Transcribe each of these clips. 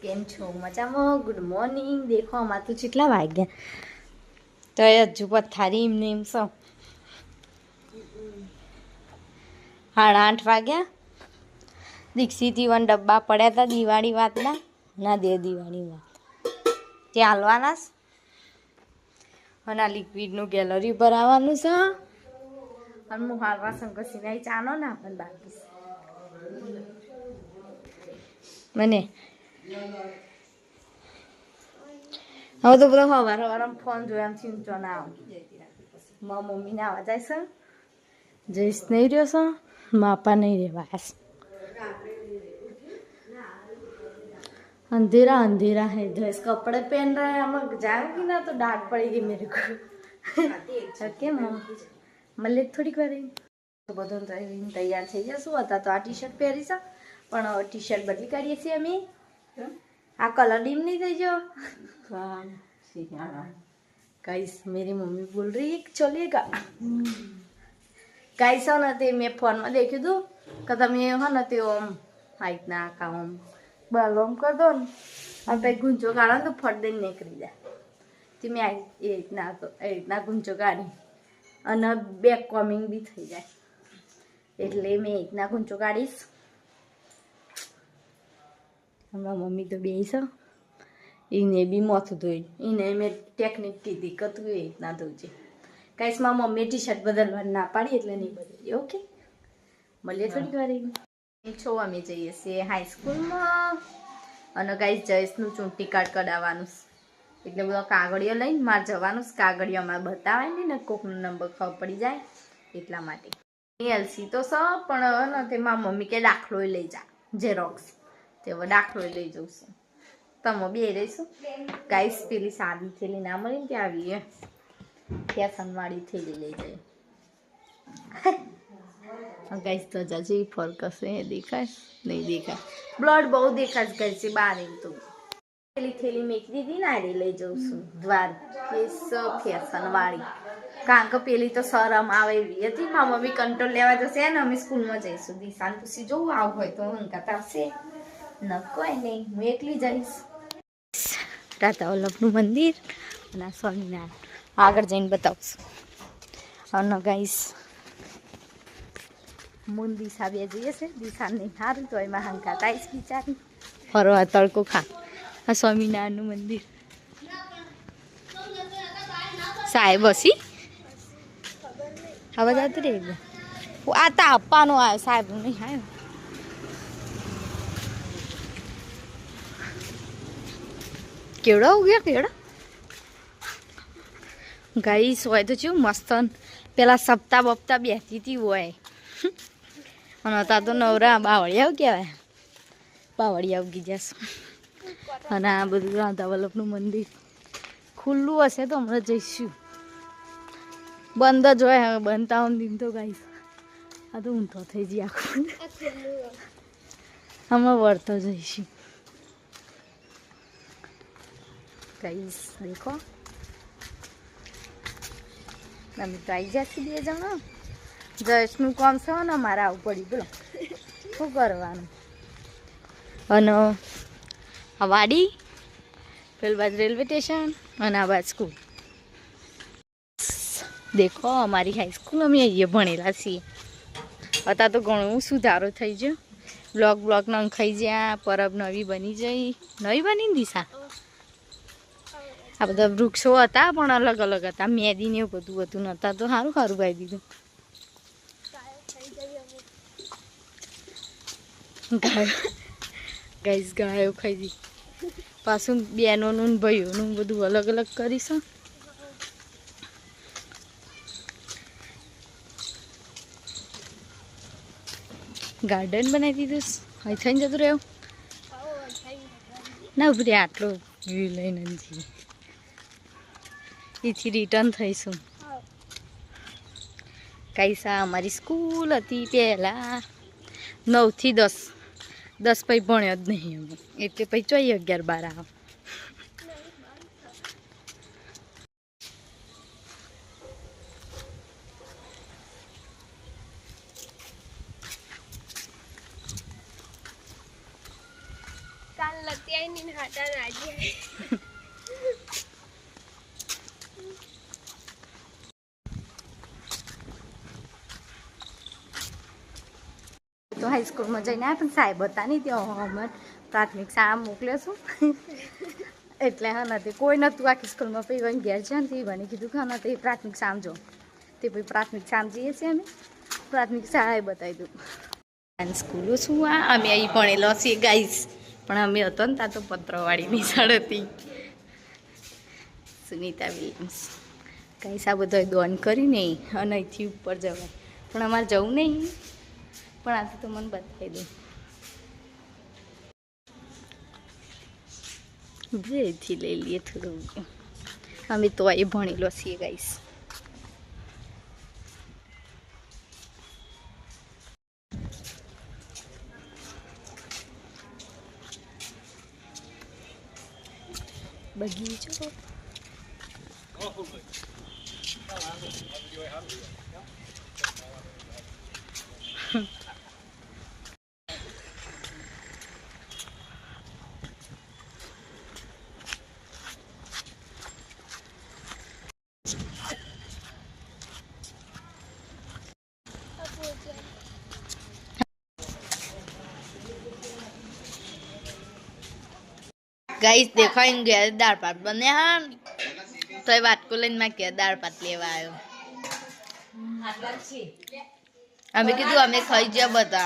કેમ છો? મજામાં? Good morning. દેખો આમાં તો કેટલા વાગ્યા તો હજુ પથારી એમને એમ છો 8:30 વાગ્યા. દીક્ષિત ઈવન ડબ્બા પડ્યા હતા દિવાળી વાતના ના દે દિવાળી વાત ત્યાં હાલવાના અને આ લિક્વિડનું ગેલેરી પર આવવાનું છે અને હું હાલવા શંકરસિંહ ચાનો ના પણ બાકી મને હવે તો બધો સવાર ફોન જોયા ચિંતો ના આવે. મારા મમ્મીને આવવા જાય છે, જઈશ નહીં રહ્યો છો, માપા નહીં રહેવા. अंधेरा अंधेरा है, ड्रेस कपड़े पहन रहा है. हम जाएंगे ना तो डांट पड़ेगी मेरे को. ओके मल्ले થોડીક વાર તો બધું તૈયાર થઈ જશું. હતા તો આ ટી શર્ટ પહેરી છે પણ ટી શર્ટ બદલી કાઢીએ છીએ અમે. આ કલર ડીમ नहीं થઈ ગયો. गाइस मेरी मम्मी बोल रही है चलेगा. गाइस हो ना ते मैं फोन में देखी दू कि તમે हो ना તે ઓમ હાઈટ ના કામ બલમ કર દો ને અને પછી ગુંચો કાઢો ને તો ફટ દઈને નીકળી જાય. તે મેં એ રીતના ગુંચો કાઢી અને બેક કોમિંગ બી થઈ જાય એટલે મેં એ રીતના ગુંચો કાઢીશ. અમારા મમ્મી તો બે છે એને બી માથું ધોઈ એને મેં ટેકનિક કીધી કે તું એ રીતના ધોજે. કાંઈ મારા મમ્મીએ ટી શર્ટ બદલવાની ના પાડી એટલે નહીં બદલી. ઓકે મળીએ થોડીક વાર. છો અમે જઈએ છીએ હાઈસ્કૂલમાં અને ગાઈસ જયેશનું ચૂંટણી કાર્ડ કઢાવવાનું એટલે બધો કાગળિયો લઈને મારે જવાનું. કાગળિયો અમારે બતાવાય નહીં ને કોકનો નંબર ખબર પડી જાય એટલા માટે. એલસી તો સ પણ તેમાં મમ્મી કે દાખલો લઈ જા ઝેરોક્સ તે હવે દાખલો લઈ જઉં છું. તમે બે રહીશું ગાઈસ. પેલી સાદી થેલી ના મળી ને ત્યાં આવીએ ફેશનવાળી થેલી લઈ જઈએ. गाइस तो जजी फोकस है देखा नहीं देखा ब्लड बहुत देखा घर से बाहर तो थैली मेक दीदी ना रे ले जाऊँ છું દ્વાર કેસ ફેશન વાળી કારણ કે પેલી તો શરમ આવે એવી હતી. મારા મમ્મી કંટ્રોલ લેવા જશે ને અમે સ્કૂલમાં જઈશું. દિશાને પૂછી જોવું આવું હોય તો હંકાત આવશે ન કોઈ નહીં હું એકલી જઈશ. રાધા વલ્લભનું મંદિર અને સ્વામિનારાયણ આગળ જઈને બતાવશું. અને ગાઈસ મૂન દિશા બે જઈએ છે. દિશા નહીં સારું તો એમાં હંકાત આવીશ બિચારી ફરવા તડકો ખા. આ સ્વામિનારાયણનું મંદિર સાહેબ હસી આ બધા રે આ તો આપવાનો આવ્યો સાહેબ નહીં આવ્યો. કેવડો ઉગ્યા કેવડો ગાઈસ હોય તો ચેવું મસ્ત. પેલા સપ્તાહ બપ્તા બેસતી હતી હોય અને હતા તો નવરા બાવળિયા કહેવાય. બાવળિયા ઉગી જશે. અને આ બધું રાધા વલ્લભનું મંદિર ખુલ્લું હશે તો હમણાં જઈશું. બંધ જ હોય હવે બનતા દિન તો ગાઈશ. આ તો ઊંધો થઈ જઈએ આખું. હમણાં વળતો જઈશું ગાઈસ. દેખો અમે તો આવી જશે બે જણા. જયેશનું કામ છે ને મારે આવું પડ્યું બોલો શું કરવાનું. અને આ વાડી પેલી બાજુ રેલવે સ્ટેશન અને આ બાજુ સ્કૂલ. દેખો અમારી હાઈસ્કૂલ અમે અહીંયા ભણેલા છીએ. અત્યારે તો ઘણું સુધારો થઈ ગયો. બ્લોક નંખાઈ જ્યાં પરબ નવી બની જઈ. નવી બની ને દિશા આ બધા વૃક્ષો હતા પણ અલગ અલગ હતા. મેદી ને એવું બધું હતું નતા તો સારું સારું ગાઈ દીધું. ગાઈસ ગાયો ખાઈ દી. પાછું બહેનોનું ભાઈઓનું બધું અલગ અલગ કરીશું. ગાર્ડન બનાવી દીધું. અહીં થઈને જતું રહ્યું ના ઉભરી આટલો વ્યૂ લઈને જઈએ. એથી રિટર્ન થઈશું. કાંઈ અમારી સ્કૂલ હતી પહેલાં 9 થી 10 પછી ભણ્યો જ નહીં અમે એટલે પછી ચોઈ 11 12 આવ. કાલ લતી તો હાઈસ્કૂલમાં જઈને આવ્યા પણ સાહેબ હતા નહીં ત્યાં અમે પ્રાથમિક શાળા મોકલ્યો છું એટલે હા નથી કોઈ નહોતું આખી સ્કૂલમાં પછી વન ઘેર છે ને તે બની કીધું કે હા નથી પ્રાથમિક શાળા જો તે પછી પ્રાથમિક શાળા જઈએ છીએ અમે પ્રાથમિક શાળાએ બતાવી દઉં સ્કૂલો શું આ અમે અહીં ભણેલો છીએ ગાઈસ પણ અમે હતો ને ત્યાં તો પત્રવાળી નિશાળ હતી સુનિતા વિલિયમ્સ ગાઈસ આ બધો દોન કરીને અને અહીંથી ઉપર જવાય પણ અમારે જવું નહીં પણ આજે તો મને બતાવી દઉં બેથી લઈ લઈએ થોડું અમે તો અહીં ભણેલો છીએ ગાઈસ બગીચો गाइस देखो इन गैर दाल भात बने हाँ तो ये बात को लेने मैं क्या दाल भात लेवा आयो हमें किधर हमें खाई जा बता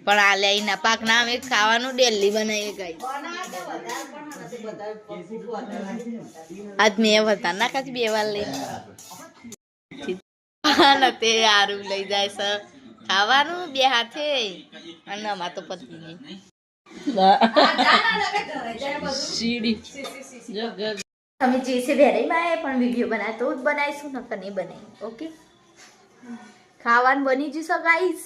पर आले ही ना पाक ना हमें खावा नो डेली बनाए गाइस आज मैं बता ना कच बेवाल ले ना ते यारू ले जाए सर खावा नो बे हाथे अन्ना मा तो पति नहीं તમે જે છે વેરાઈમાં આવે પણ વિડીયો બનાવે તો જ બનાવીશું નકર નહીં બનાવી ઓકે ખાવાનું બની જશે ગાઈસ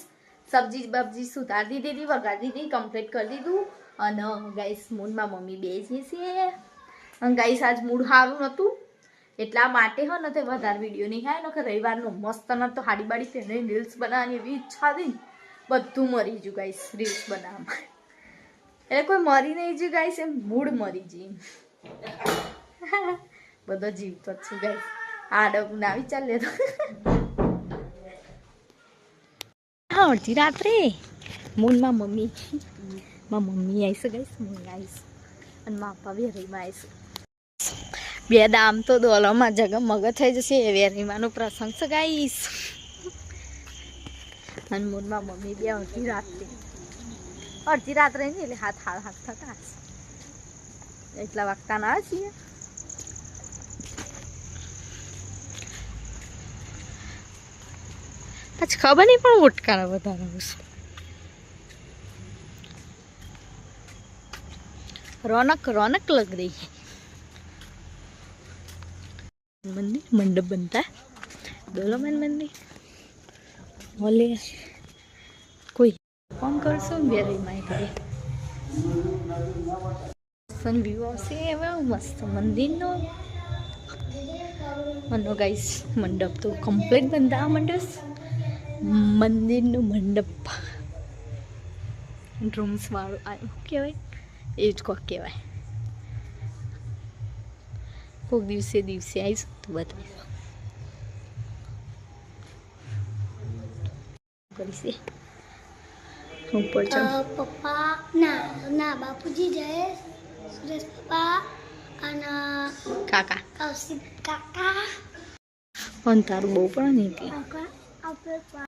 સબ્જી બબ્જી સુધારી દીધી વઘારી દીધી કમ્પ્લીટ કરી દીધું અને ગાઈસ મૂડમાં મમ્મી બેસી છે અને ગાઈસ આજ મૂડ સારું નહોતું એટલા માટે હો ને તે વધારે વિડીયો નહીં થાય નકર રવિવારનો મસ્ત નતો હાડી બાડી પહેરીને રીલ્સ બનાવવાની એવી ઈચ્છા હતી બધું મરી ગયું ગાઈસ રીલ્સ બનાવવામાં એટલે કોઈ મરી નહીં ગયું ગાઈસ એમ મૂડ મરી ગયું બધો જીવતો જ છું ગાઈસ આડક ના વિચાર લેતો હા અડધી રાત્રે મૂનમાં મમ્મી આવીશ ગાઈસ મૂન આવીશ અને મા પપ્પા વેરીમાં આવીશ બે દામ તો દોલોમાં જગ મગજ થઈ જશે વેરીમાંનો પ્રસંગ છે ગાઈસ અને મૂનમાં મમ્મી બે અડધી રાત્રે નહીં એટલે હાથ થતા એટલા વાગતા ના છીએ आज खबर नहीं पण उठकारा बता रहा हूँ रौनक रौनक लग रही है मंदिर मंडप बनता है डोलोमेन मंदिर बोले कोई कौन कर सो मेरे माई करे सन व्यू से मस्त मंदिर नो मनो गाइस मंडप तो कंप्लीट बनता मंडप મંદિરનું મંડપ રૂમ્સ વાળું આ કહેવાય એ જ કોક કહેવાય કોઈક દિવસે આવીશું તો બતાવીશું કરીશે ઉપર પપ્પા ના બાપુજી જય સુરેશ પપ્પા અને કાકા કૌશિક કાકા પણ તારું બહુ પણ નહીં કે